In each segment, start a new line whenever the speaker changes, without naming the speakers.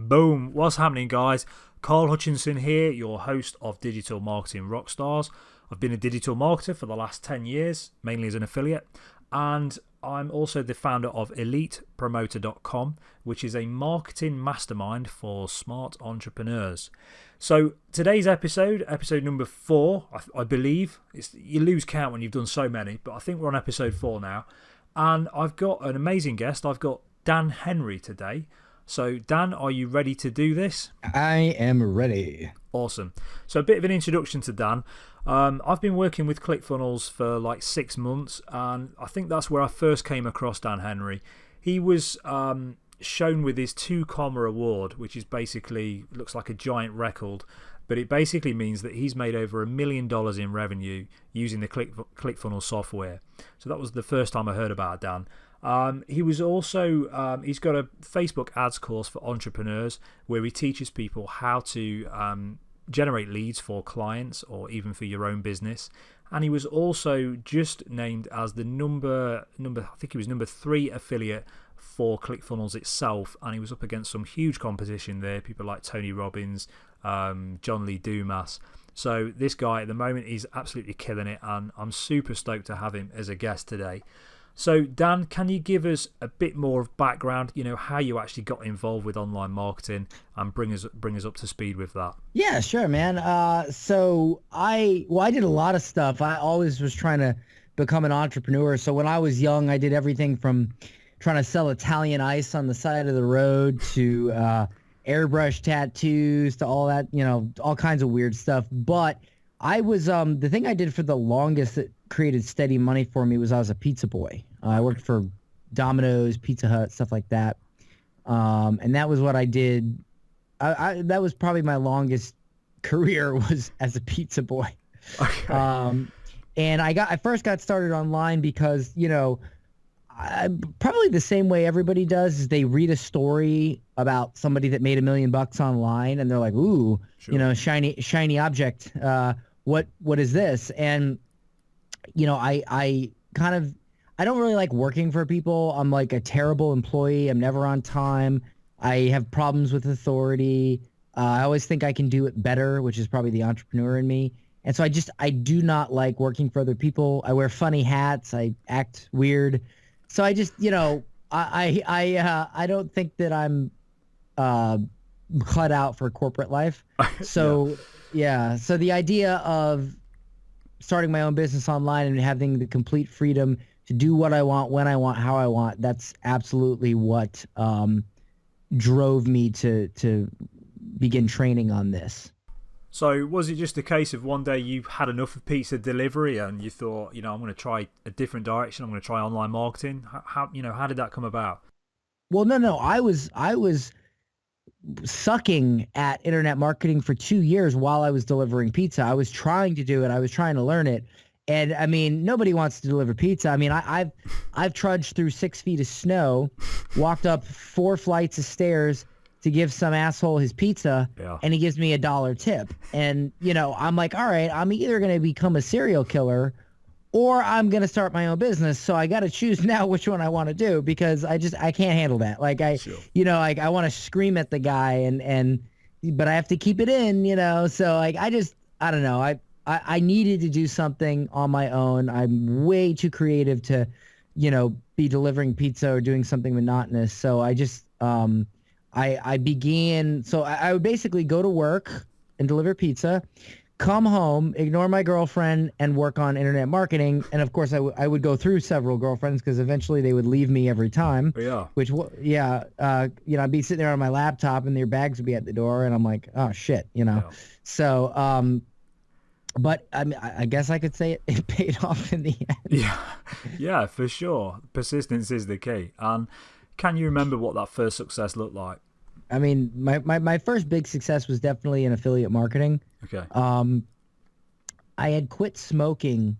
Boom. What's happening, guys? Carl Hutchinson here, your host of Digital Marketing Rockstars. I've been a digital marketer for the last 10 years, mainly as an affiliate, and I'm also the founder of ElitePromoter.com, which is a marketing mastermind for smart entrepreneurs. So today's episode number 4, I believe. You lose count when you've done so many, but I think we're on episode 4 now. And I've got an amazing guest. I've got Dan Henry today. So Dan, are you ready to do this?
I am ready.
Awesome. So a bit of an introduction to Dan. I've been working with ClickFunnels for like 6 months, and I think that's where I first came across Dan Henry. He was shown with his 2 comma award, which is basically looks like a giant record, but it basically means that he's made over $1 million in revenue using the ClickFunnels software. So that was the first time I heard about Dan. He was also he's got a Facebook ads course for entrepreneurs where he teaches people how to generate leads for clients or even for your own business. And he was also just named as the number I think he was number 3 affiliate for ClickFunnels itself, and he was up against some huge competition there, people like Tony Robbins, John Lee Dumas. So this guy at the moment is absolutely killing it, and I'm super stoked to have him as a guest today. So Dan, can you give us a bit more of background, how you actually got involved with online marketing, and bring us up to speed with that?
Yeah, sure, man. So I did a lot of stuff. I always was trying to become an entrepreneur. So when I was young, I did everything from trying to sell Italian ice on the side of the road to airbrush tattoos to all that, all kinds of weird stuff. But I was the thing I did for the longest that created steady money for me was I was a pizza boy. I worked for Domino's, Pizza Hut, stuff like that, and that was what I did. That was probably my longest career, was as a pizza boy. Okay. And I first got started online because probably the same way everybody does is they read a story about somebody that made $1 million online and they're like, ooh, sure. Shiny object. What is this? And I don't really like working for people. I'm like a terrible employee. I'm never on time. I have problems with authority. I always think I can do it better, which is probably the entrepreneur in me. And so I do not like working for other people. I wear funny hats. I act weird. So I just, I don't think that I'm cut out for corporate life. So yeah. So the idea of starting my own business online and having the complete freedom to do what I want, when I want, how I want, that's absolutely what drove me to begin training on this.
So was it just a case of one day you had enough of pizza delivery and you thought, I'm going to try a different direction, I'm going to try online marketing? How did that come about?
Well, no. I was sucking at internet marketing for 2 years while I was delivering pizza. I was trying to do it. I was trying to learn it. And I mean, nobody wants to deliver pizza. I mean, I've trudged through 6 feet of snow, walked up 4 flights of stairs to give some asshole his pizza, and he gives me $1 tip. And, I'm like, all right, I'm either going to become a serial killer or I'm going to start my own business. So I got to choose now which one I want to do, because I can't handle that. Like I want to scream at the guy but I have to keep it in, so like, I don't know. I needed to do something on my own. I'm way too creative to, be delivering pizza or doing something monotonous. So I just, I began, so I would basically go to work and deliver pizza, come home, ignore my girlfriend, and work on internet marketing. And of course, I would go through several girlfriends because eventually they would leave me every time.
Yeah.
I'd be sitting there on my laptop and their bags would be at the door, and I'm like, oh shit,
Yeah.
So, but I mean, I guess I could say it paid off in the end.
Yeah, for sure. Persistence is the key. And can you remember what that first success looked like?
I mean, my first big success was definitely in affiliate marketing.
Okay.
I had quit smoking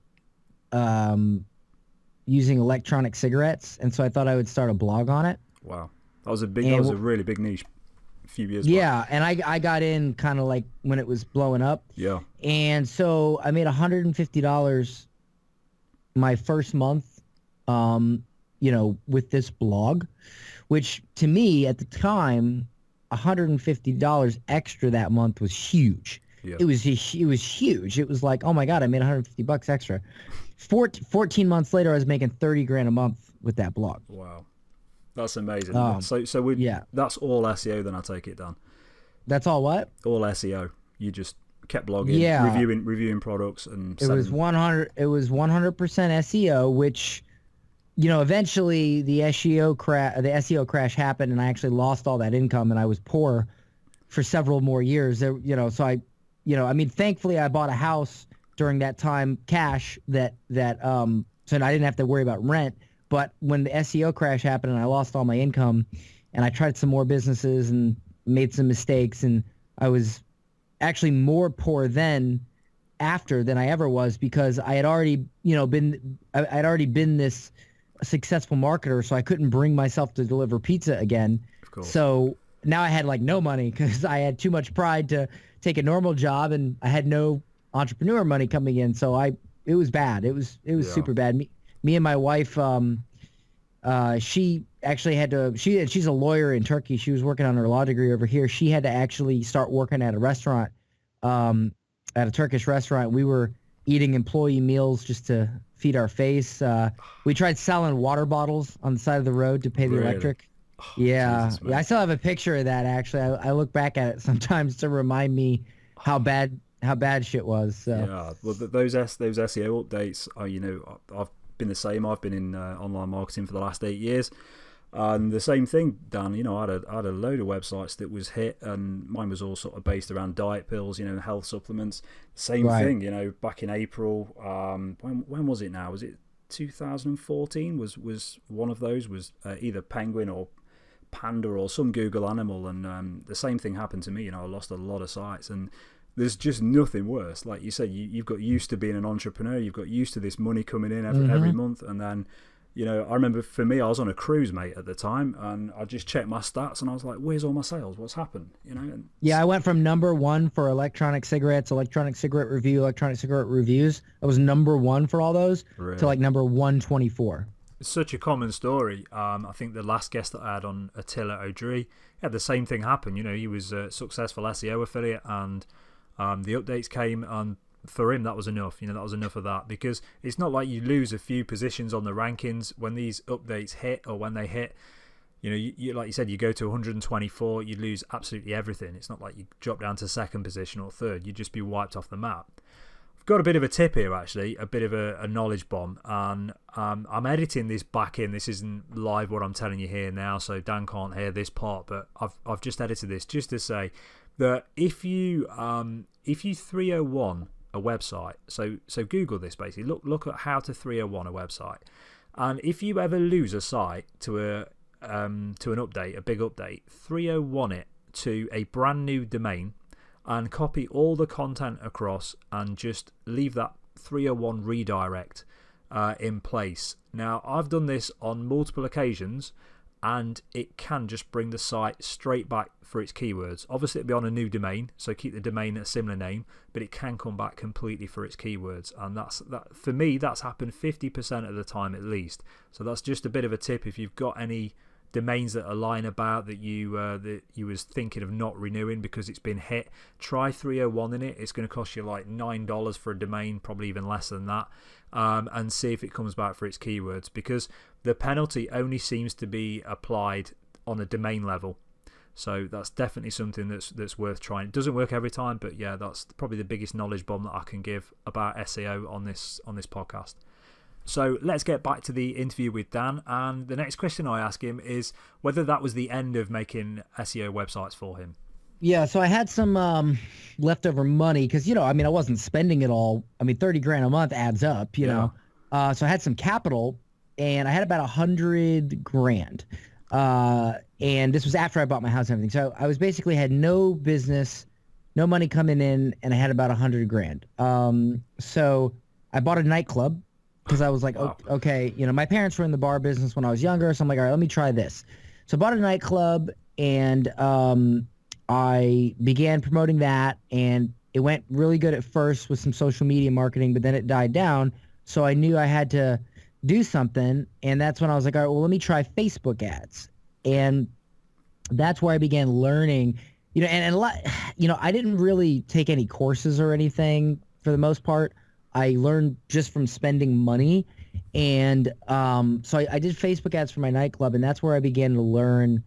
using electronic cigarettes, and so I thought I would start a blog on it.
Wow. That was a really big niche a few years back.
Yeah, and I got in kind of like when it was blowing up.
Yeah.
And so I made $150 my first month, with this blog, which to me at the time $150 extra that month was huge.
Yeah.
It was huge. It was like, oh my God, I made $150 extra. 14 months later, I was making 30 grand a month with that blog.
Wow. That's amazing.
Yeah.
That's all SEO then, I take it, Dan.
That's all what?
All SEO. You just kept blogging, reviewing products and
it was 100% SEO, which, you know, eventually the SEO crash happened and I actually lost all that income and I was poor for several more years. There, you know, so I mean, thankfully I bought a house during that time, cash so I didn't have to worry about rent. But when the SEO crash happened and I lost all my income and I tried some more businesses and made some mistakes and I was actually more poor than I ever was because I had already, you know, I'd already been this successful marketer, so I couldn't bring myself to deliver pizza again.
Of course.
So now I had like no money because I had too much pride to take a normal job and I had no entrepreneur money coming in. So it was bad. It was super bad. Me and my wife, she actually had to, she's a lawyer in Turkey. She was working on her law degree over here. She had to actually start working at a restaurant, at a Turkish restaurant. We were eating employee meals just to feed our face. We tried selling water bottles on the side of the road to pay the electric.
Oh,
yeah.
Jesus,
I still have a picture of that, actually. I look back at it sometimes to remind me how bad shit was. So.
Yeah, well, those SEO updates are, you know, I've been the same. I've been in online marketing for the last 8 years, and the same thing, Dan. You know, I had a load of websites that was hit, and mine was all sort of based around diet pills, you know, health supplements. Same thing, you know, back in April. When was it now? Was it 2014? Was one of those was either penguin or panda or some Google animal, and the same thing happened to me. You know, I lost a lot of sites, and there's just nothing worse. Like you said, you've got used to being an entrepreneur. You've got used to this money coming in every month. And then, you know, I remember for me, I was on a cruise, mate, at the time. And I just checked my stats and I was like, where's all my sales? What's happened? You know? And
yeah, I went from #1 for electronic cigarettes, electronic cigarette review, electronic cigarette reviews. I was #1 for all those to like number 124.
It's such a common story. I think the last guest that I had on, Attila O'Dree, had the same thing happen. You know, he was a successful SEO affiliate and the updates came, and for him that was enough. You know, that was enough of that, because it's not like you lose a few positions on the rankings when these updates hit, or when they hit. You know, you like you said, you go to 124, you lose absolutely everything. It's not like you drop down to second position or third. You'd just be wiped off the map. I've got a bit of a tip here, actually, a bit of a knowledge bomb, and I'm editing this back in. This isn't live what I'm telling you here now, so Dan can't hear this part, but I've just edited this just to say that if you 301 a website, so Google this basically, look at how to 301 a website, and if you ever lose a site to an update, a big update, 301 it to a brand new domain and copy all the content across and just leave that 301 redirect in place. Now, I've done this on multiple occasions, and it can just bring the site straight back for its keywords. Obviously, it'll be on a new domain, so keep the domain a similar name, but it can come back completely for its keywords. And that for me, that's happened 50% of the time at least. So that's just a bit of a tip. If you've got any domains that are lying about that you was thinking of not renewing because it's been hit, try 301 in it. It's going to cost you like $9 for a domain, probably even less than that, and see if it comes back for its keywords, because the penalty only seems to be applied on a domain level. So that's definitely something that's worth trying. It doesn't work every time, but yeah, that's probably the biggest knowledge bomb that I can give about SEO on this podcast. So let's get back to the interview with Dan, and the next question I ask him is whether that was the end of making SEO websites for him.
Yeah, so I had some leftover money because, you know, I mean, I wasn't spending it all. I mean, 30 grand a month adds up, you know. So I had some capital, and I had about 100 grand. And this was after I bought my house and everything. So I was basically had no business, no money coming in, and I had about 100 grand. So I bought a nightclub, because I was like, wow. Okay, you know, my parents were in the bar business when I was younger, so I'm like, all right, let me try this. So I bought a nightclub, and I began promoting that, and it went really good at first with some social media marketing, but then it died down, so I knew I had to do something, and that's when I was like, all right, well, let me try Facebook ads. And that's where I began learning, and a lot, I didn't really take any courses or anything for the most part. I learned just from spending money. And so I did Facebook ads for my nightclub, and that's where I began to learn,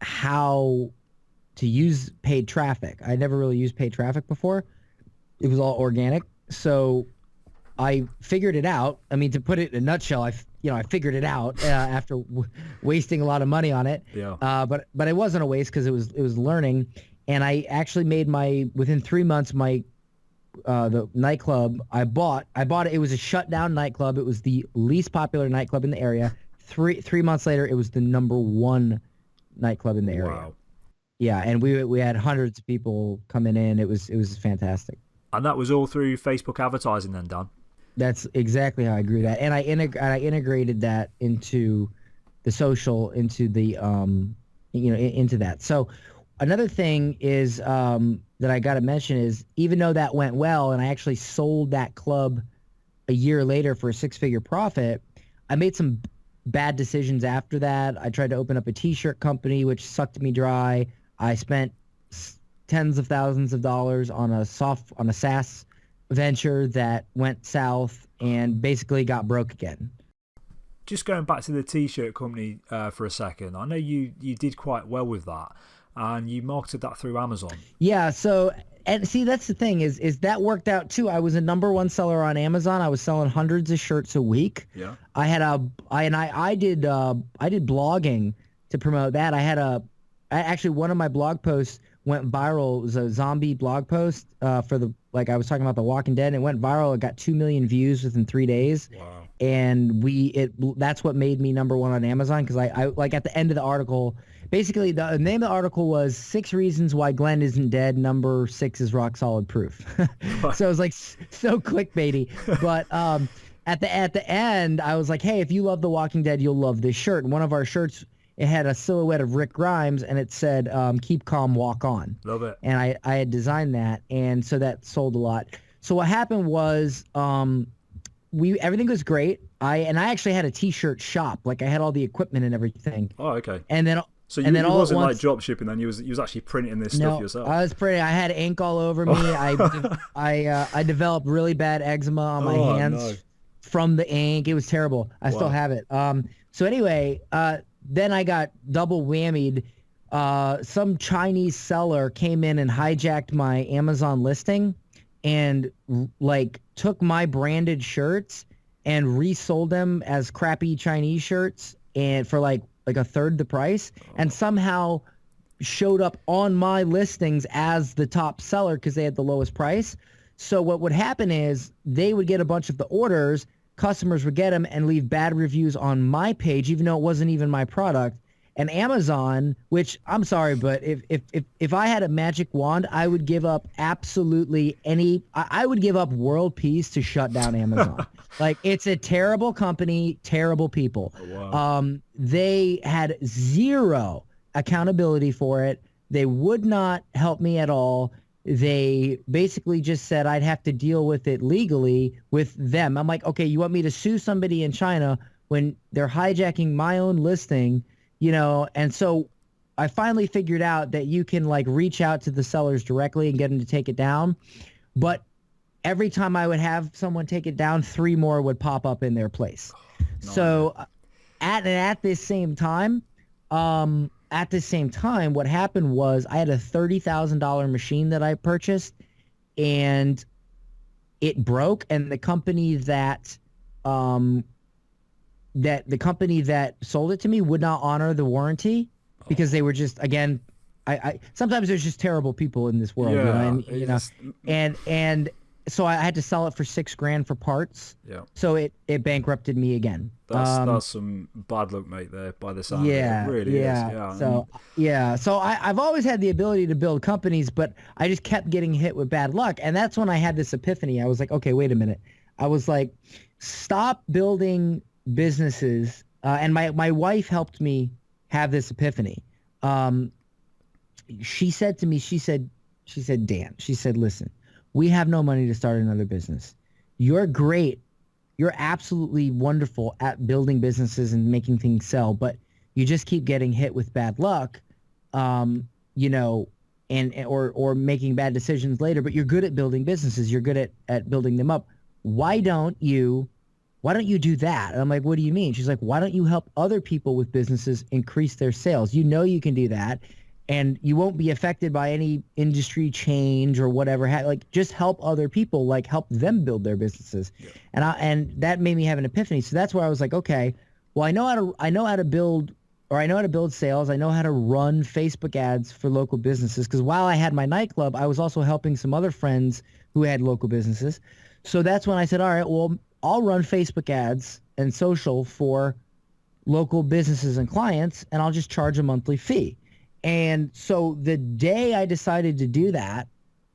how to use paid traffic. I never really used paid traffic before. It was all organic. So I figured it out. I mean, to put it in a nutshell, I figured it out after wasting a lot of money on it.
Yeah.
But it wasn't a waste because it was learning, and I actually made within 3 months the nightclub I bought it. It was a shut down nightclub. It was the least popular nightclub in the area. Three months later, it was the #1 nightclub in the area.
Wow.
Yeah, and we had hundreds of people coming in. It was fantastic.
And that was all through Facebook advertising then, Dan?
That's exactly how I grew that, and I integrated that into the social, into the into that. So another thing is that I got to mention is, even though that went well, and I actually sold that club a year later for a 6-figure profit, I made some bad decisions after that. I tried to open up a t-shirt company, which sucked me dry. I spent tens of thousands of dollars on a SaaS venture that went south and basically got broke again.
Just going back to the t-shirt company for a second, I know you did quite well with that, and you marketed that through Amazon. Yeah,
so, and see, that's the thing is that worked out too. I was a #1 seller on Amazon. I was selling hundreds of shirts a week.
Yeah.
I did blogging to promote that. Actually, one of my blog posts went viral. It was a zombie blog post I was talking about The Walking Dead, and it went viral. It got 2 million views within 3 days.
Wow.
And that's what made me #1 on Amazon, because I like, at the end of the article, basically the name of the article was 6 reasons why Glenn isn't dead. Number 6 is rock solid proof. So it was like so clickbaity. But at the end, I was like, hey, if you love The Walking Dead, you'll love this shirt. And one of our shirts, it had a silhouette of Rick Grimes, and it said, keep calm, walk on.
Love it.
And I had designed that, and so that sold a lot. So what happened was everything was great. I actually had a t-shirt shop. Like, I had all the equipment and everything.
Oh, okay.
And then
so you wasn't like drop shipping then, you was actually printing this stuff yourself.
I was printing. I had ink all over me. I developed really bad eczema on my hands from the ink. It was terrible. I still have it. So anyway, then I got double whammied. Some Chinese seller came in and hijacked my Amazon listing and like took my branded shirts and resold them as crappy Chinese shirts and for like a third the price, and somehow showed up on my listings as the top seller because they had the lowest price. So what would happen is they would get a bunch of the orders, customers would get them and leave bad reviews on my page, even though it wasn't even my product. And Amazon, which I'm sorry, but if I had a magic wand, I would give up absolutely I would give up world peace to shut down Amazon. Like, it's a terrible company, terrible people.
Oh, wow.
They had zero accountability for it. They would not help me at all. They basically just said I'd have to deal with it legally with them. I'm like, okay, you want me to sue somebody in China when they're hijacking my own listing? And so I finally figured out that you can like reach out to the sellers directly and get them to take it down. But every time I would have someone take it down, 3 more would pop up in their place.
No,
So at this same time, what happened was I had a $30,000 machine that I purchased, and it broke, and the company that the company that sold it to me would not honor the warranty because they were just, again, I sometimes there's just terrible people in this world, and so I had to sell it for $6,000 for parts.
Yeah.
So it bankrupted me again.
That's some bad luck, mate, there by the sound.
Yeah.
It really is. Yeah.
So I've always had the ability to build companies, but I just kept getting hit with bad luck. And that's when I had this epiphany. I was like, okay, wait a minute. I was like, stop building businesses. And my wife helped me have this epiphany. She said to me, she said, Dan, she said, listen, we have no money to start another business. You're great. You're absolutely wonderful at building businesses and making things sell, but You just keep getting hit with bad luck, you know, or making bad decisions later, but you're good at building businesses. You're good at building them up. Why don't you do that? And I'm like, what do you mean? She's like, why don't you help other people with businesses increase their sales? You know, you can do that and you won't be affected by any industry change or whatever. Like, just help other people, like help them build their businesses. Yeah. And that made me have an epiphany. So that's where I was like, okay, well, I know how to build sales. I know how to run Facebook ads for local businesses. Because while I had my nightclub, I was also helping some other friends who had local businesses. So that's when I said, all right, well, I'll run Facebook ads and social for local businesses and clients, and I'll just charge a monthly fee. And so the day I decided to do that,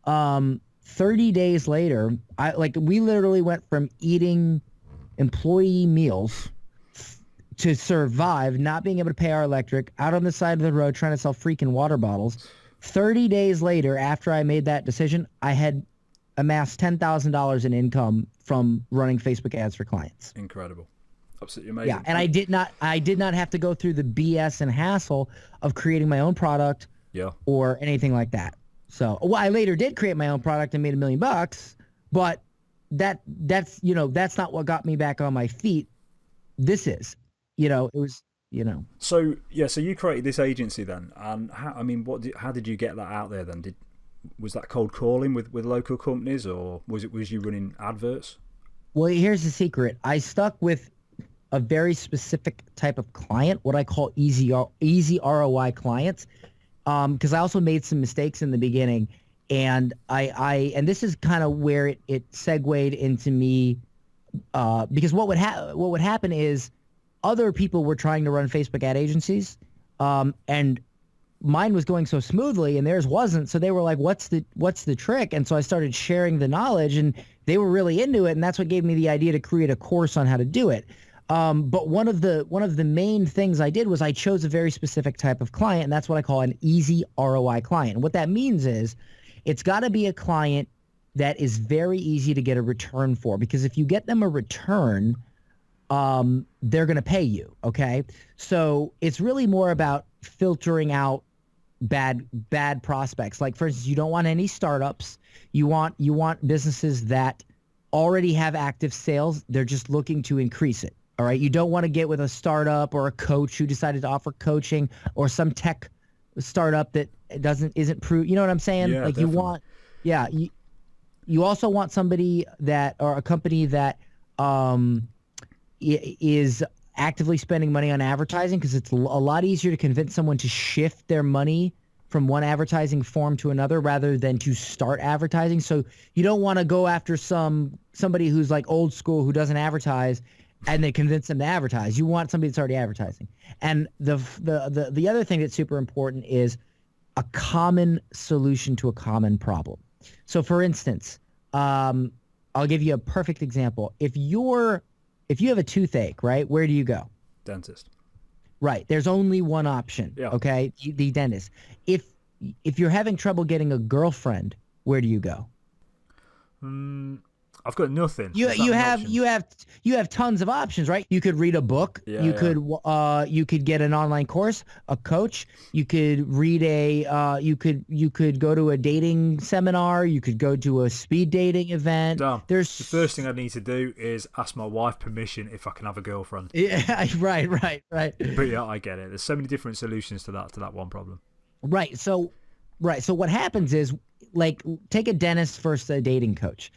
30 days later, we literally went from eating employee meals to survive, not being able to pay our electric, out on the side of the road trying to sell freaking water bottles. 30 days later, after I made that decision, I had amassed $10,000 in income from running Facebook ads for clients.
Incredible. Absolutely amazing.
Yeah, and I did not have to go through the BS and hassle of creating my own product or anything like that. So, well, I later did create my own product and made $1 million, but that's not what got me back on my feet. This is, it was,
So you created this agency then, and how did you get that out there then? Was that cold calling with local companies, or was you running adverts?
Well, here's the secret. I stuck with a very specific type of client, what I call easy ROI clients, because I also made some mistakes in the beginning, and and this is kind of where it segued into me, because what would happen is other people were trying to run Facebook ad agencies, and mine was going so smoothly and theirs wasn't. So they were like, what's the trick? And so I started sharing the knowledge, and they were really into it. And that's what gave me the idea to create a course on how to do it. But one of the main things I did was I chose a very specific type of client, and that's what I call an easy ROI client. And what that means is it's got to be a client that is very easy to get a return for, because if you get them a return, they're going to pay you. Okay. So it's really more about filtering out bad prospects. Like, for instance, you don't want any startups. You want businesses that already have active sales. They're just looking to increase it. All right. You don't want to get with a startup or a coach who decided to offer coaching, or some tech startup that isn't proved. You know what I'm saying?
Yeah,
like
definitely.
You also want somebody or a company that is actively spending money on advertising, because it's a lot easier to convince someone to shift their money from one advertising form to another rather than to start advertising. So you don't want to go after somebody who's like old school, who doesn't advertise, and then convince them to advertise. You want somebody that's already advertising. And the other thing that's super important is a common solution to a common problem. So for instance, I'll give you a perfect example. If you have a toothache, right, where do you go?
Dentist.
Right. There's only one option.
Yeah.
Okay. The dentist. If you're having trouble getting a girlfriend, where do you go?
I've got nothing.
You have tons of options, right? You could read a book.
Yeah,
you could get an online course, a coach. You could read you could go to a dating seminar. You could go to a speed dating event.
No, the first thing I need to do is ask my wife permission if I can have a girlfriend.
Yeah, right.
But yeah, I get it. There's so many different solutions to that one problem.
Right. So what happens is, like, take a dentist versus a dating coach.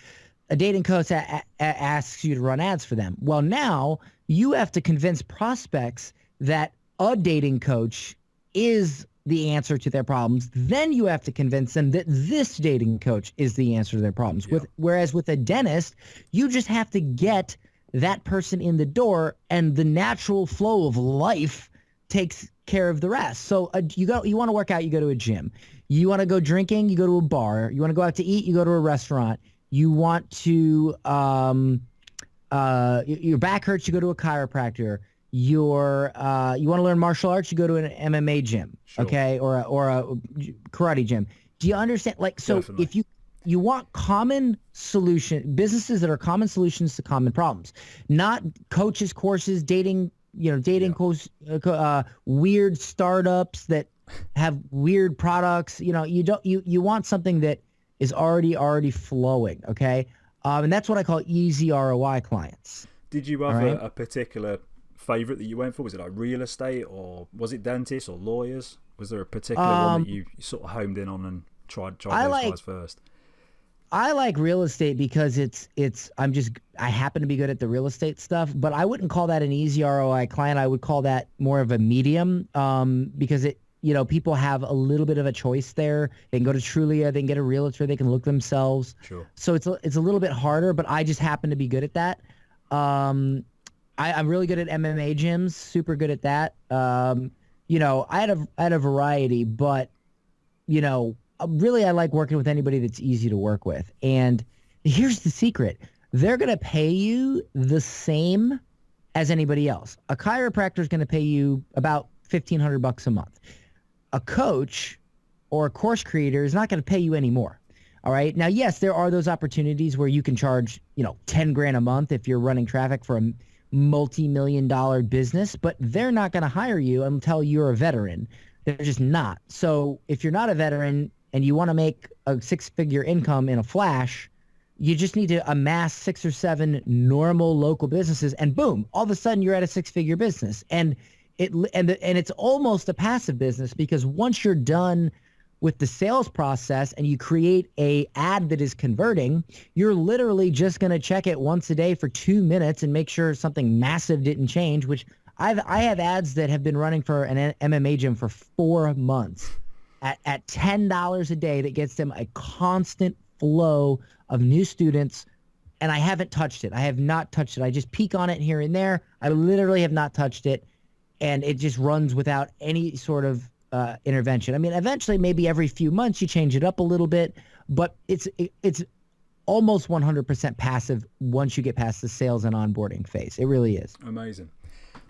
A dating coach asks you to run ads for them. Well, now you have to convince prospects that a dating coach is the answer to their problems. Then you have to convince them that this dating coach is the answer to their problems. Yeah. Whereas with a dentist, you just have to get that person in the door, and the natural flow of life takes care of the rest. So you want to work out, you go to a gym. You want to go drinking, you go to a bar. You want to go out to eat, you go to a restaurant. You want to your back hurts, you go to a chiropractor. You want to learn martial arts, you go to an MMA gym, sure. Okay, or a karate gym. Do you understand? Like, so definitely. If you want common businesses that are common solutions to common problems, not coaches, courses, dating dating weird startups that have weird products. You want something that is already flowing. Okay. And that's what I call easy ROI clients.
Did you have a particular favorite that you went for? Was it like real estate, or was it dentists or lawyers? Was there a particular one that you sort of homed in on and tried those guys first?
I like real estate because I happen to be good at the real estate stuff, but I wouldn't call that an easy ROI client. I would call that more of a medium, because people have a little bit of a choice there. They can go to Trulia, they can get a realtor, they can look themselves.
Sure. So
it's a little bit harder, but I just happen to be good at that. I'm really good at MMA gyms, super good at that. I had a variety, but really I like working with anybody that's easy to work with. And here's the secret. They're going to pay you the same as anybody else. A chiropractor is going to pay you about $1,500 a month. A coach or a course creator is not going to pay you any more. All right. Now, yes, there are those opportunities where you can charge, $10,000 a month if you're running traffic for a multi-million-dollar business, but they're not going to hire you until you're a veteran. They're just not. So if you're not a veteran and you want to make a six-figure income in a flash, you just need to amass 6 or 7 normal local businesses, and boom, all of a sudden you're at a six-figure business. And it's almost a passive business, because once you're done with the sales process and you create a ad that is converting, you're literally just going to check it once a day for 2 minutes and make sure something massive didn't change, which I have ads that have been running for an MMA gym for 4 months at $10 a day that gets them a constant flow of new students. And I haven't touched it. I have not touched it. I just peek on it here and there. I literally have not touched it. And it just runs without any sort of intervention. I mean, eventually, maybe every few months you change it up a little bit, but it's almost 100% passive once you get past the sales and onboarding phase. It really is.
Amazing.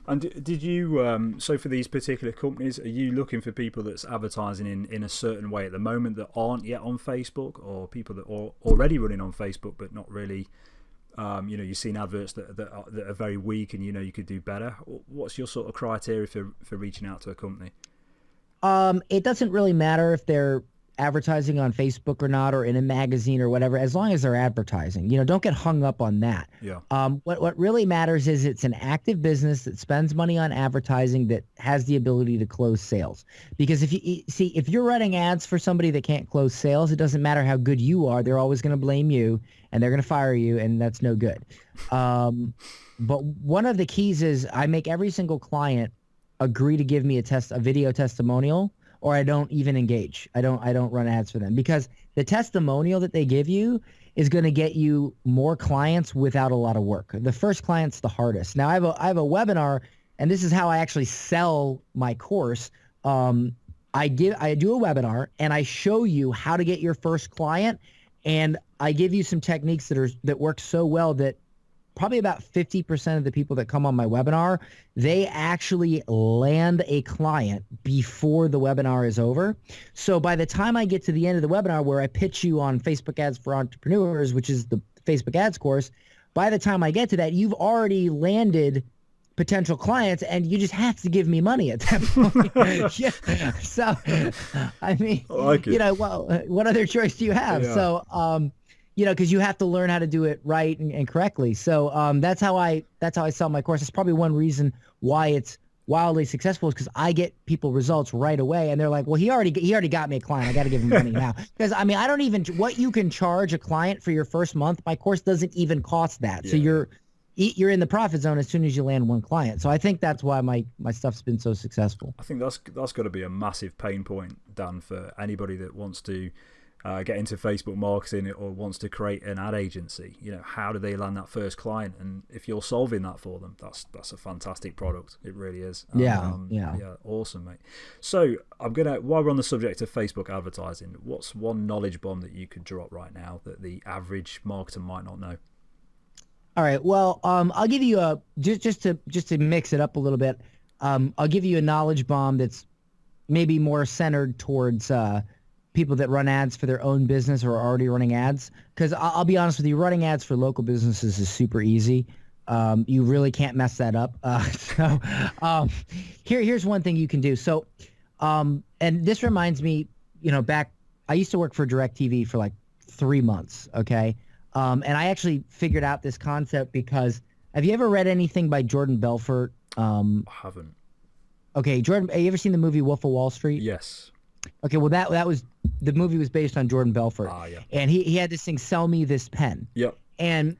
And did you, so for these particular companies, are you looking for people that's advertising in a certain way at the moment that aren't yet on Facebook, or people that are already running on Facebook but not really, you've seen adverts that are very weak and you could do better? What's your sort of criteria for reaching out to a company?
It doesn't really matter if they're advertising on Facebook or not, or in a magazine or whatever, as long as they're advertising. Don't get hung up on that.
Yeah.
What really matters is it's an active business that spends money on advertising that has the ability to close sales. Because if you're running ads for somebody that can't close sales, it doesn't matter how good you are. They're always going to blame you and they're going to fire you, and that's no good. But one of the keys is I make every single client agree to give me a video testimonial, or I don't even engage. I don't run ads for them, because the testimonial that they give you is going to get you more clients without a lot of work. The first client's the hardest. Now I have a webinar, and this is how I actually sell my course. I do a webinar and I show you how to get your first client, and I give you some techniques that work so well that probably about 50% of the people that come on my webinar, they actually land a client before the webinar is over. So by the time I get to the end of the webinar, where I pitch you on Facebook ads for entrepreneurs, which is the Facebook ads course, by the time I get to that, you've already landed potential clients, and you just have to give me money at that point. Yeah. So, I mean,
I like it.
What other choice do you have?
Yeah.
So, because you have to learn how to do it right and correctly. So that's how I sell my course. It's probably one reason why it's wildly successful, is because I get people results right away, and they're like, "Well, he already got me a client. I got to give him money now." Because I mean, I don't even what you can charge a client for your first month. My course doesn't even cost that. Yeah. So you're in the profit zone as soon as you land one client. So I think that's why my stuff's been so successful.
I think that's got to be a massive pain point, Dan, for anybody that wants to get into Facebook marketing or wants to create an ad agency. How do they land that first client? And if you're solving that for them, that's a fantastic product. It really is.
Yeah,
awesome, mate. So while we're on the subject of Facebook advertising, what's one knowledge bomb that you could drop right now that the average marketer might not know?
All right. Well, I'll give you just to mix it up a little bit. I'll give you a knowledge bomb that's maybe more centered towards people that run ads for their own business or are already running ads. Because I'll be honest with you, running ads for local businesses is super easy. You really can't mess that up. Here's one thing you can do. So, and this reminds me, I used to work for DirecTV for like 3 months. Okay. And I actually figured out this concept because have you ever read anything by Jordan Belfort?
I haven't.
Okay. Jordan, have you ever seen the movie Wolf of Wall Street?
Yes.
Okay. Well, the movie was based on Jordan Belfort.
Yeah.
And he had this thing, sell me this pen.
Yep.
And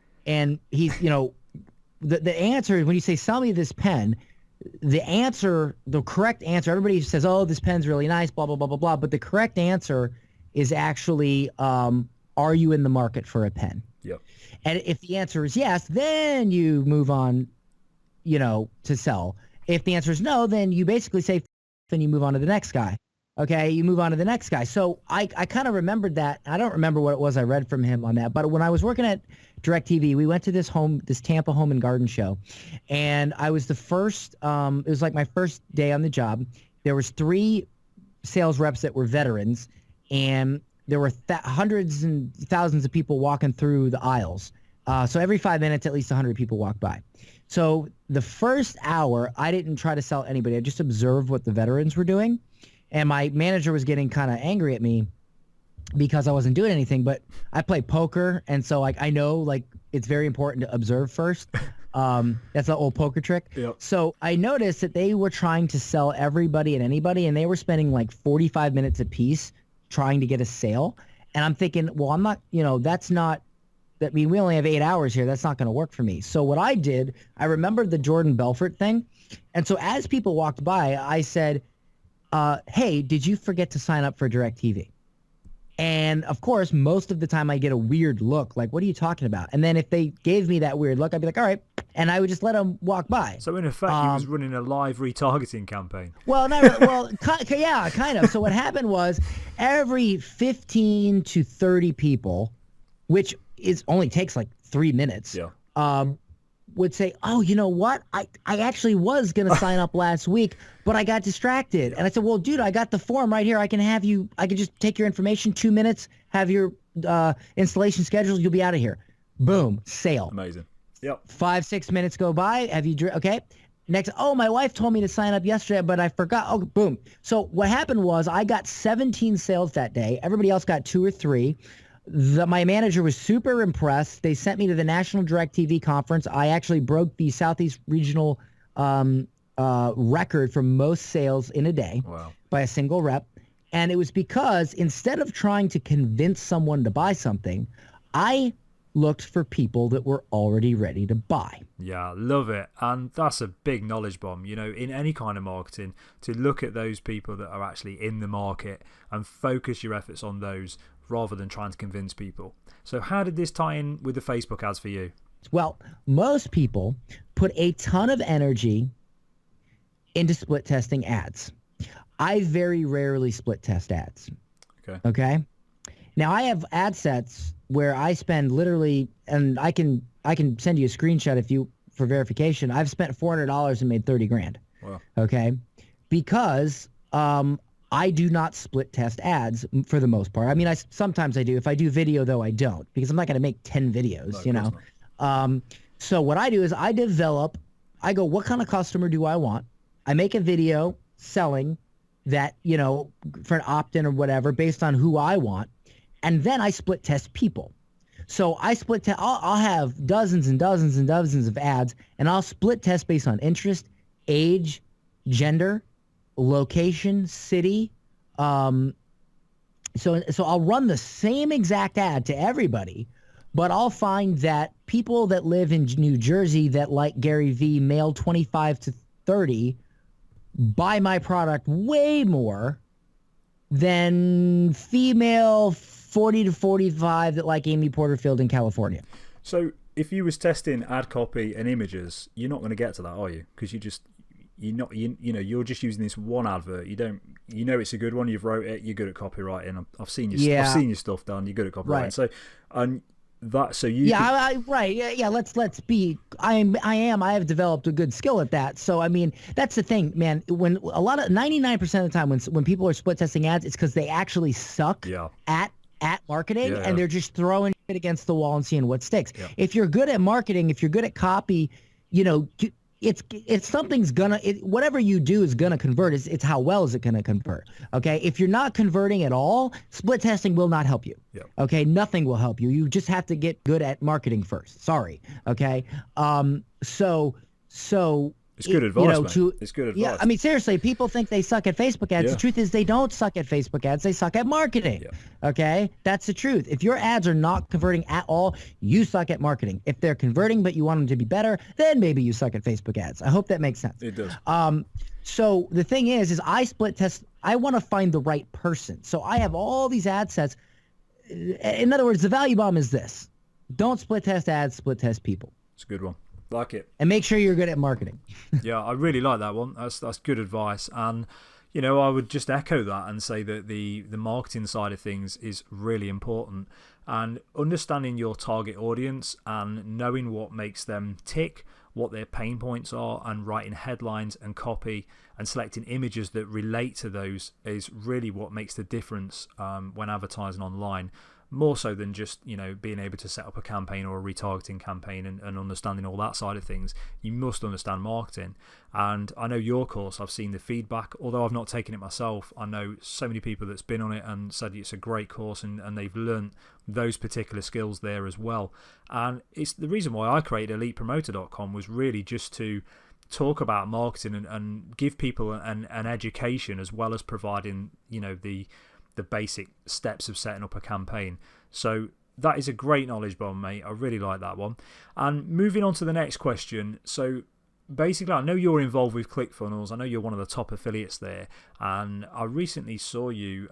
he's, the answer is when you say sell me this pen, the correct answer, everybody says, oh, this pen's really nice, blah, blah, blah, blah, blah. But the correct answer is actually, are you in the market for a pen?
Yep.
And if the answer is yes, then you move on, to sell. If the answer is no, then you basically say, then you move on to the next guy. Okay, you move on to the next guy. So I kind of remembered that. I don't remember what it was I read from him on that. But when I was working at DirecTV, we went to this Tampa home and garden show. And I was the first, it was like my first day on the job. There was 3 sales reps that were veterans. And there were hundreds and thousands of people walking through the aisles. So every 5 minutes, at least 100 people walked by. So the first hour, I didn't try to sell anybody. I just observed what the veterans were doing. And my manager was getting kind of angry at me because I wasn't doing anything. But I play poker, and so I know it's very important to observe first. That's the old poker trick.
Yep.
So I noticed that they were trying to sell everybody and anybody, and they were spending like 45 minutes apiece trying to get a sale. And I'm thinking, well, I'm not, that's not. I mean, we only have 8 hours here. That's not going to work for me. So what I did, I remembered the Jordan Belfort thing, and so as people walked by, I said, hey, did you forget to sign up for DirecTV? And of course, most of the time I get a weird look, like, what are you talking about? And then if they gave me that weird look, I'd be like, all right. And I would just let them walk by.
So in effect, he was running a live retargeting campaign.
Well, not really, yeah, kind of. So what happened was every 15 to 30 people, which only takes like 3 minutes, would say, oh, you know what? I actually was going to sign up last week, but I got distracted. And I said, well, dude, I got the form right here. I can just take your information, 2 minutes, have your installation scheduled. You'll be out of here. Boom. Sale.
Amazing. Yep.
5-6 minutes go by. Okay. Next. Oh, my wife told me to sign up yesterday, but I forgot. Oh, boom. So what happened was I got 17 sales that day. Everybody else got 2 or 3. My manager was super impressed. They sent me to the National DirecTV conference. I actually broke the Southeast Regional record for most sales in a day by a single rep. And it was because instead of trying to convince someone to buy something, I looked for people that were already ready to buy.
Yeah, love it. And that's a big knowledge bomb, in any kind of marketing, to look at those people that are actually in the market and focus your efforts on those rather than trying to convince people. So how did this tie in with the Facebook ads for you?
Well, most people put a ton of energy into split testing ads. I very rarely split test ads. Okay. Now I have ad sets where I spend literally, and I can send you a screenshot for verification. I've spent $400 and made 30 grand.
Wow.
Okay. Because I do not split test ads for the most part. I mean, sometimes I do. If I do video, though, I don't, because I'm not going to make 10 videos, So what I do is I go, what kind of customer do I want? I make a video selling that, for an opt-in or whatever, based on who I want. And then I split test people. So I split test, I'll have dozens and dozens and dozens of ads, and I'll split test based on interest, age, gender, location, city. So I'll run the same exact ad to everybody, but I'll find that people that live in New Jersey that like Gary Vee, male 25 to 30, buy my product way more than female 40 to 45 that like Amy Porterfield in California.
So if you was testing ad copy and images, you're not going to get to that, are you? Because you're just using this one advert. It's a good one. You've wrote it. You're good at copywriting. I've seen your stuff done. You're good at copywriting.
Right.
So,
right. Yeah. Let's be. I have developed a good skill at that. So I mean, that's the thing, man. When 99% of the time when people are split testing ads, it's because they actually suck at marketing, and they're just throwing it against the wall and seeing what sticks.
Yep.
If you're good at marketing, if you're good at copy, you know, it's something's gonna, whatever you do is gonna convert. It's how well is it gonna convert? Okay, if you're not converting at all, split testing will not help you.
Yep.
Okay, nothing will help you. You just have to get good at marketing first. Sorry. Okay. So
it's good advice,
you know,
mate. It's good advice.
Yeah, I mean, seriously, people think they suck at Facebook ads.
Yeah.
The truth is they don't suck at Facebook ads. They suck at marketing.
Yeah.
Okay? That's the truth. If your ads are not converting at all, you suck at marketing. If they're converting but you want them to be better, then maybe you suck at Facebook ads. I hope that makes sense.
It does.
So the thing is I split test. I want to find the right person. So I have all these ad sets. In other words, the value bomb is this. Don't split test ads, split test people.
It's a good one. Like it.
And make sure you're good at marketing.
Yeah, I really like that one. That's good advice. And, you know, I would just echo that and say that the marketing side of things is really important. And understanding your target audience and knowing what makes them tick, what their pain points are, and writing headlines and copy and selecting images that relate to those is really what makes the difference when advertising online. More so than just, you know, being able to set up a campaign or a retargeting campaign and understanding all that side of things. You must understand marketing. And I know your course, I've seen the feedback. Although I've not taken it myself, I know so many people that's been on it and said it's a great course and they've learned those particular skills there as well. And it's the reason why I created ElitePromoter.com was really just to talk about marketing and give people an education as well as providing, you know, the basic steps of setting up a campaign. So that is a great knowledge bomb, mate. I really like that one. And moving on to the next question. So basically, I know you're involved with ClickFunnels. I know you're one of the top affiliates there. And I recently saw you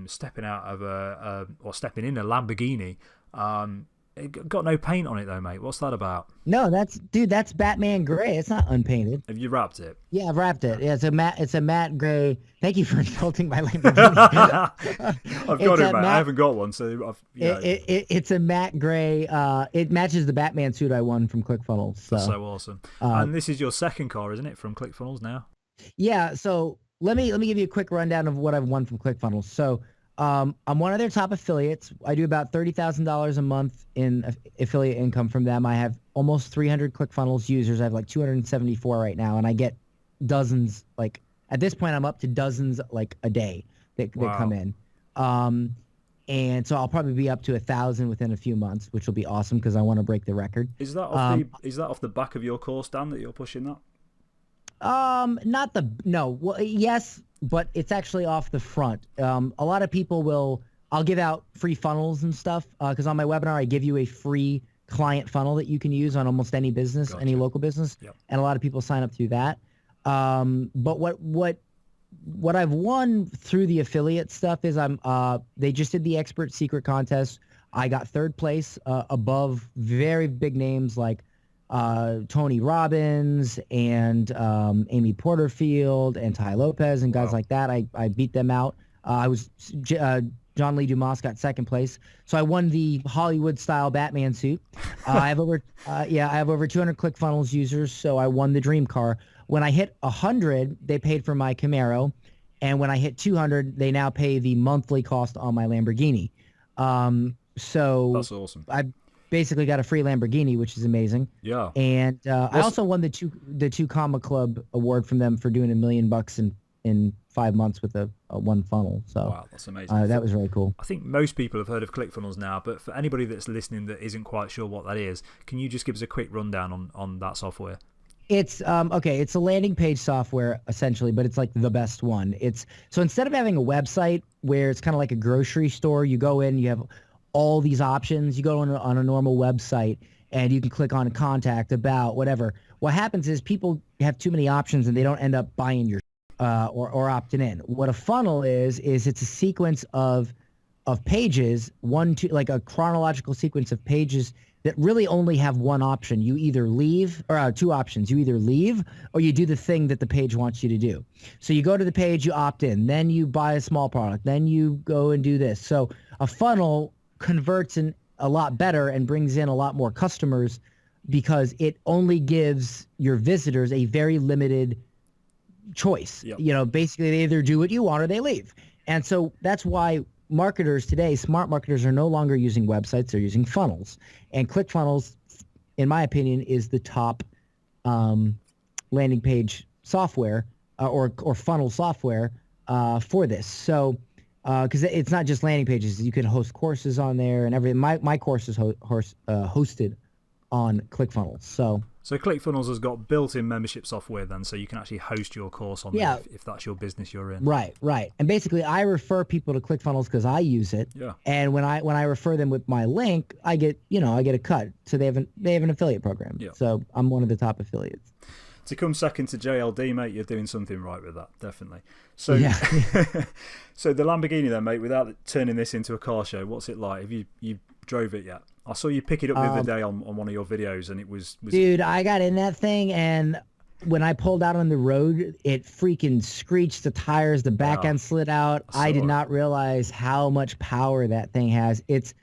stepping out of stepping in a Lamborghini. It got no paint on it though, mate. What's that about?
No, that's Batman gray. It's not unpainted.
Have you wrapped it?
Yeah, I've wrapped it. Yeah, it's a matte gray. Thank you for insulting my Lamborghini.
I've got it, mate. I haven't got one, so
it's a matte gray. It matches the Batman suit I won from ClickFunnels.
That's so awesome. And this is your second car, isn't it, from ClickFunnels now?
Yeah. So let me give you a quick rundown of what I've won from ClickFunnels. So I'm one of their top affiliates. I do about $30,000 a month in affiliate income from them. I have almost 300 ClickFunnels users. I have like 274 right now, and I get dozens. Like at this point, I'm up to dozens like a day that come in. And so I'll probably be up to 1,000 within a few months, which will be awesome because I want to break the record.
Is that off the back of your course, Dan, that you're pushing that?
Well, yes, but it's actually off the front. A lot of people I'll give out free funnels and stuff, because on my webinar, I give you a free client funnel that you can use on almost any business,
Gotcha.
any local business.
Yep.
And a lot of people sign up through that. But what I've won through the affiliate stuff is they just did the expert secret contest. I got third place, above very big names like Tony Robbins and Amy Porterfield and Ty Lopez and guys like that. I beat them out. John Lee Dumas got second place. So I won the Hollywood style Batman suit. I have over 200 ClickFunnels users. So I won the dream car. When I hit 100, they paid for my Camaro. And when I hit 200, they now pay the monthly cost on my Lamborghini. So
that's awesome.
I basically got a free Lamborghini, which is amazing.
Yeah.
And I also won the two Comma Club award from them for doing $1 million in 5 months with a one funnel. So
wow, that's amazing.
That was really cool.
I think most people have heard of ClickFunnels now, but for anybody that's listening that isn't quite sure what that is, can you just give us a quick rundown on that software?
It's okay. It's a landing page software essentially, but it's like the best one. So instead of having a website where it's kind of like a grocery store, you go in, you have all these options. You go on a normal website and you can click on contact, about, whatever. What happens is people have too many options and they don't end up buying your or opting in. What a funnel is it's a sequence of pages, like a chronological sequence of pages that really only have one option. You either leave, or two options. You either leave or you do the thing that the page wants you to do. So you go to the page, you opt in, then you buy a small product, then you go and do this. So a funnel converts in a lot better and brings in a lot more customers because it only gives your visitors a very limited choice. Yep. Basically they either do what you want or they leave. And so that's why marketers today, smart marketers, are no longer using websites, they're using funnels. And ClickFunnels, in my opinion, is the top landing page software or funnel software for this. So because it's not just landing pages, you can host courses on there and everything. My course is hosted on ClickFunnels.
So ClickFunnels has got built-in membership software then, so you can actually host your course on there if that's your business you're in.
Right. And basically, I refer people to ClickFunnels because I use it.
Yeah.
And when I refer them with my link, I get a cut. So they have an affiliate program.
Yeah.
So I'm one of the top affiliates.
To come second to JLD, mate, you're doing something right with that, definitely. So, so the Lamborghini then, mate, without turning this into a car show, what's it like? Have you drove it yet? I saw you pick it up the other day on one of your videos, and it was...
Dude, I got in that thing, and when I pulled out on the road, it freaking screeched the tires, the back end slid out. I did not realize how much power that thing has. It's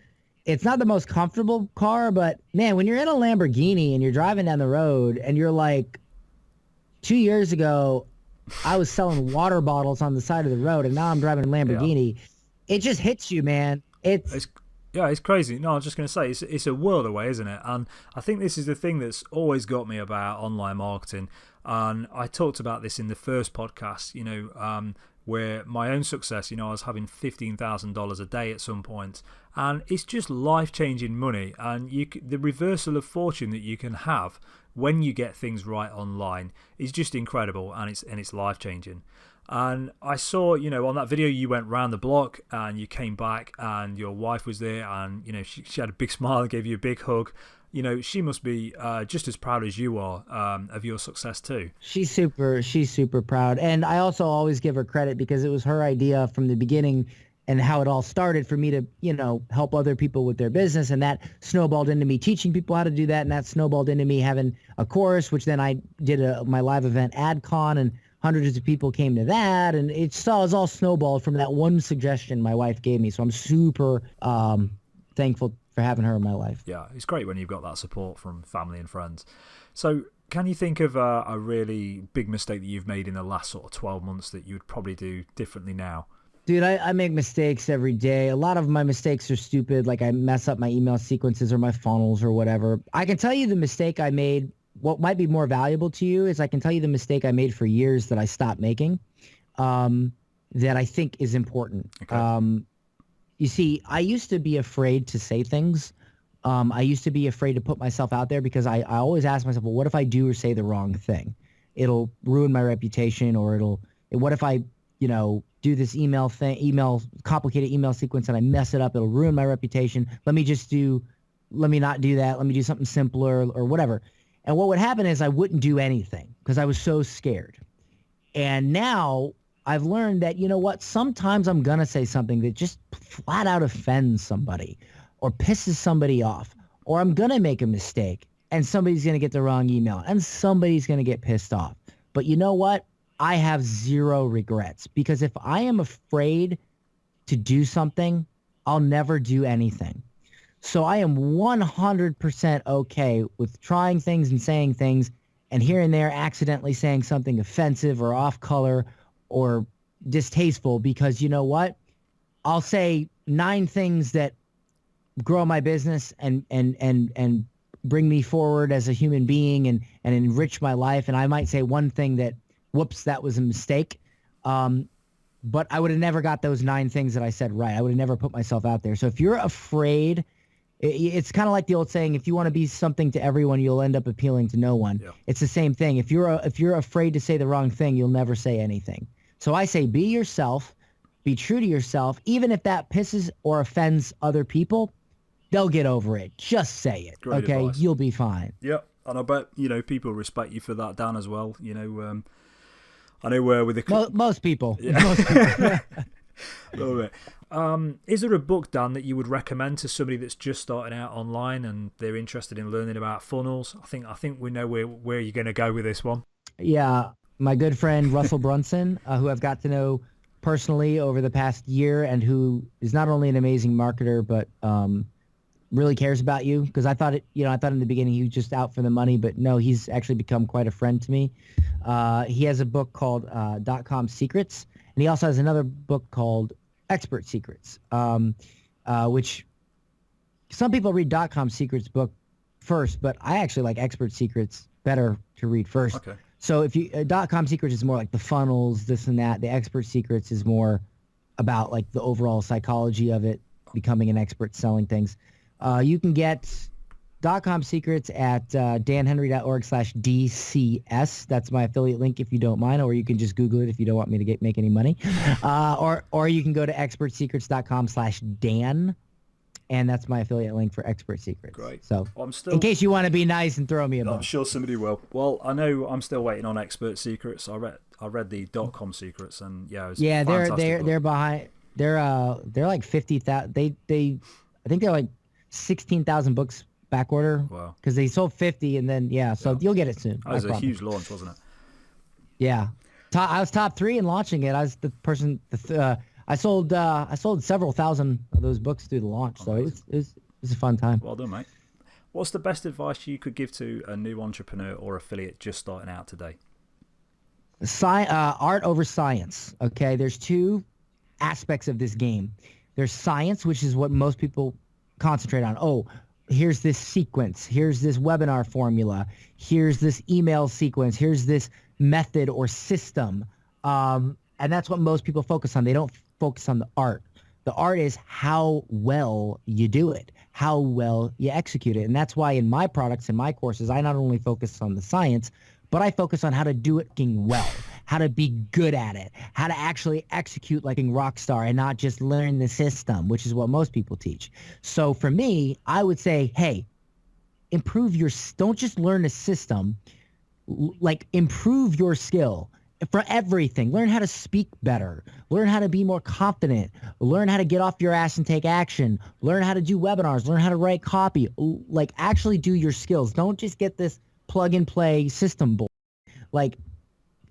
not the most comfortable car, but man, when you're in a Lamborghini and you're driving down the road and you're like, 2 years ago, I was selling water bottles on the side of the road, and now I'm driving a Lamborghini. Yeah. It just hits you, man. It's
crazy. No, I was just going to say, it's a world away, isn't it? And I think this is the thing that's always got me about online marketing. And I talked about this in the first podcast, where my own success, I was having $15,000 a day at some point. And it's just life-changing money. And the reversal of fortune that you can have when you get things right online is just incredible, and it's life-changing. And I saw, on that video you went round the block and you came back and your wife was there, and she had a big smile and gave you a big hug. She must be just as proud as you are of your success too. She's
super proud, and I also always give her credit because it was her idea from the beginning, and how it all started for me to, help other people with their business. And that snowballed into me teaching people how to do that. And that snowballed into me having a course, which then I did my live event AdCon, and hundreds of people came to that. And it was all snowballed from that one suggestion my wife gave me. So I'm super thankful for having her in my life.
Yeah, it's great when you've got that support from family and friends. So can you think of a really big mistake that you've made in the last sort of 12 months that you would probably do differently now?
Dude, I make mistakes every day. A lot of my mistakes are stupid, like I mess up my email sequences or my funnels or whatever. I can tell you the mistake I made. What might be more valuable to you is I can tell you the mistake I made for years that I stopped making, that I think is important. Okay. You see, I used to be afraid to say things. I used to be afraid to put myself out there because I always ask myself, well, what if I do or say the wrong thing? It'll ruin my reputation, or what if I, do this complicated email sequence and I mess it up, it'll ruin my reputation. Let me not do that. Let me do something simpler or whatever. And what would happen is I wouldn't do anything because I was so scared. And now I've learned that, sometimes I'm going to say something that just flat out offends somebody or pisses somebody off, or I'm going to make a mistake and somebody's going to get the wrong email and somebody's going to get pissed off. But you know what? I have zero regrets, because if I am afraid to do something, I'll never do anything. So I am 100% okay with trying things and saying things, and here and there accidentally saying something offensive or off color or distasteful, because you know what? I'll say 9 things that grow my business and bring me forward as a human being and enrich my life. And I might say one thing that, whoops, that was a mistake. But I would have never got those 9 things that I said right. I would have never put myself out there. So if you're afraid, it's kind of like the old saying, if you want to be something to everyone, you'll end up appealing to no one. Yeah. It's the same thing. If you're afraid to say the wrong thing, you'll never say anything. So I say, be yourself, be true to yourself. Even if that pisses or offends other people, they'll get over it. Just say it. Great okay? Advice. You'll be fine.
Yeah. And I bet, people respect you for that, Dan, as well. I know where with the...
Most people.
Yeah.
Most people.
Love it. Is there a book, Dan, that you would recommend to somebody that's just starting out online and they're interested in learning about funnels? I think we know where you're going to go with this one.
Yeah. My good friend, Russell Brunson, who I've got to know personally over the past year, and who is not only an amazing marketer, but really cares about you. Because I thought in the beginning he was just out for the money, but no, he's actually become quite a friend to me. He has a book called .com Secrets, and he also has another book called Expert Secrets, which some people read .com Secrets book first, but I actually like Expert Secrets better to read first.
Okay.
So if you .com Secrets is more like the funnels, this and that. The Expert Secrets is more about like the overall psychology of it, becoming an expert selling things. You can get .com Secrets at danhenry.org/DCS. That's my affiliate link if you don't mind, or you can just Google it if you don't want me to make any money. Or you can go to expertsecrets.com/Dan. And that's my affiliate link for Expert Secrets.
Great.
So in case you want to be nice and throw me a bone.
I'm sure somebody will. Well, I know I'm still waiting on Expert Secrets. I read the .com Secrets, and yeah, it was
they're behind. They're like 50,000. I think they're like 16,000 books back order.
Wow. Because
they sold 50, and then so you'll get it soon.
That was a huge launch, wasn't it?
Yeah, I was top 3 in launching it. I was the person. I sold several thousand of those books through the launch, so it was a fun time.
Well done, mate. What's the best advice you could give to a new entrepreneur or affiliate just starting out today?
Art over science. Okay, there's 2 aspects of this game. There's science, which is what most people concentrate on. Oh, here's this sequence. Here's this webinar formula. Here's this email sequence. Here's this method or system. And that's what most people focus on. They don't focus on the art. The art is how well you do it, how well you execute it. And that's why in my products and my courses, I not only focus on the science, but I focus on how to do it well, how to be good at it, how to actually execute like a rock star and not just learn the system, which is what most people teach. So for me, I would say, hey, don't just learn the system, like improve your skill. For everything. Learn how to speak better. Learn how to be more confident. Learn how to get off your ass and take action. Learn how to do webinars. Learn how to write copy. Like actually do your skills. Don't just get this plug and play system bull. Like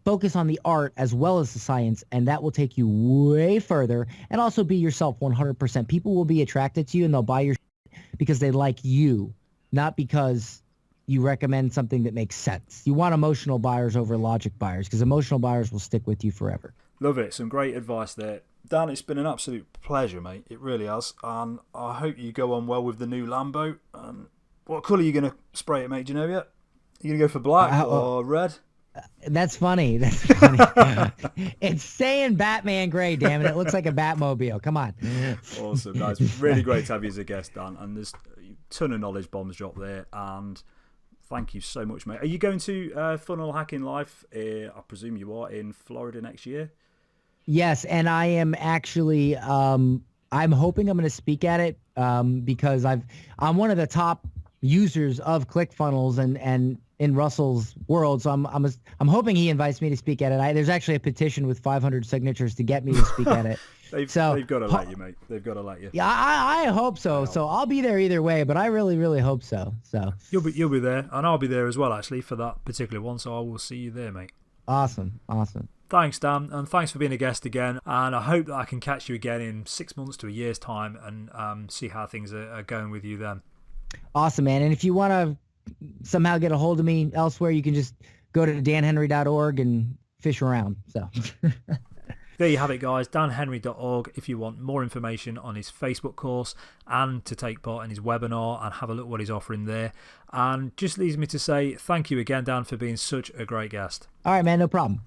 focus on the art as well as the science, and that will take you way further. And also be yourself 100%. People will be attracted to you and they'll buy your shit because they like you, not because you recommend something that makes sense. You want emotional buyers over logic buyers because emotional buyers will stick with you forever.
Love it. Some great advice there. Dan, it's been an absolute pleasure, mate. It really has. And I hope you go on well with the new Lambo. What colour are you going to spray it, mate? Do you know yet? Are you going to go for black or red?
That's funny. It's saying Batman Gray, damn it. It looks like a Batmobile. Come on.
Awesome, guys. Really great to have you as a guest, Dan. And there's a ton of knowledge bombs dropped there. And thank you so much, mate. Are you going to Funnel Hacking Life? I presume you are in Florida next year.
Yes, and I am actually. I'm hoping I'm going to speak at it because I'm one of the top users of ClickFunnels and in Russell's world. So I'm hoping he invites me to speak at it. There's actually a petition with 500 signatures to get me to speak at it.
They've got to let you, mate. They've got to let you.
Yeah, I hope so. So I'll be there either way, but I really, really hope so. So
you'll be there, and I'll be there as well, actually, for that particular one. So I will see you there, mate.
Awesome.
Thanks, Dan, and thanks for being a guest again. And I hope that I can catch you again in 6 months to a year's time and see how things are going with you then.
Awesome, man. And if you want to somehow get a hold of me elsewhere, you can just go to danhenry.org and fish around. So
there you have it, guys. danhenry.org if you want more information on his Facebook course and to take part in his webinar and have a look what he's offering there. And just leaves me to say thank you again, Dan, for being such a great guest.
All right, man, no problem.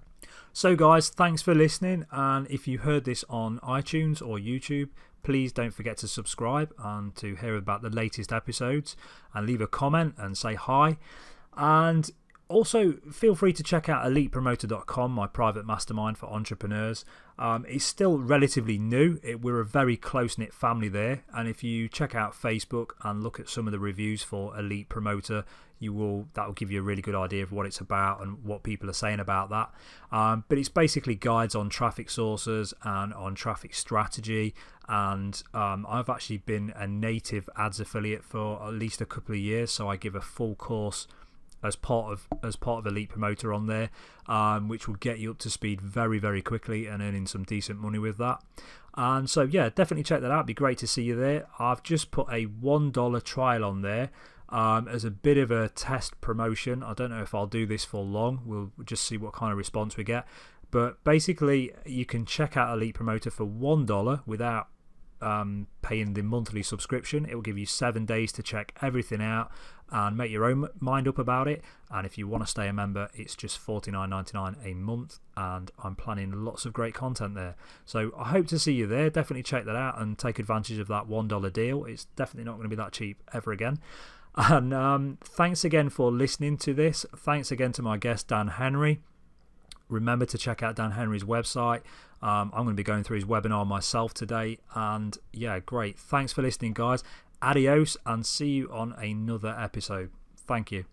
So guys, thanks for listening, and if you heard this on iTunes or YouTube, please don't forget to subscribe and to hear about the latest episodes, and leave a comment and say hi. And also feel free to check out ElitePromoter.com, my private mastermind for entrepreneurs. It's still relatively new. We're a very close-knit family there, and if you check out Facebook and look at some of the reviews for Elite Promoter, that will give you a really good idea of what it's about and what people are saying about that. But it's basically guides on traffic sources and on traffic strategy. And I've actually been a native ads affiliate for at least a couple of years, so I give a full course as part of Elite Promoter on there, which will get you up to speed very, very quickly and earning some decent money with that. And so yeah, definitely check that out. It'd be great to see you there. I've just put a $1 trial on there as a bit of a test promotion. I don't know if I'll do this for long. We'll just see what kind of response we get. But basically, you can check out ElitePromoter for $1 without paying the monthly subscription. It will give you 7 days to check everything out and make your own mind up about it. And if you want to stay a member, it's just $49.99 a month, and I'm planning lots of great content there. So I hope to see you there. Definitely check that out and take advantage of that $1 deal. It's definitely not going to be that cheap ever again. And thanks again for listening to this. Thanks again to my guest Dan Henry. Remember to check out Dan Henry's website. I'm going to be going through his webinar myself today. And yeah, great. Thanks for listening, guys. Adios, and see you on another episode. Thank you.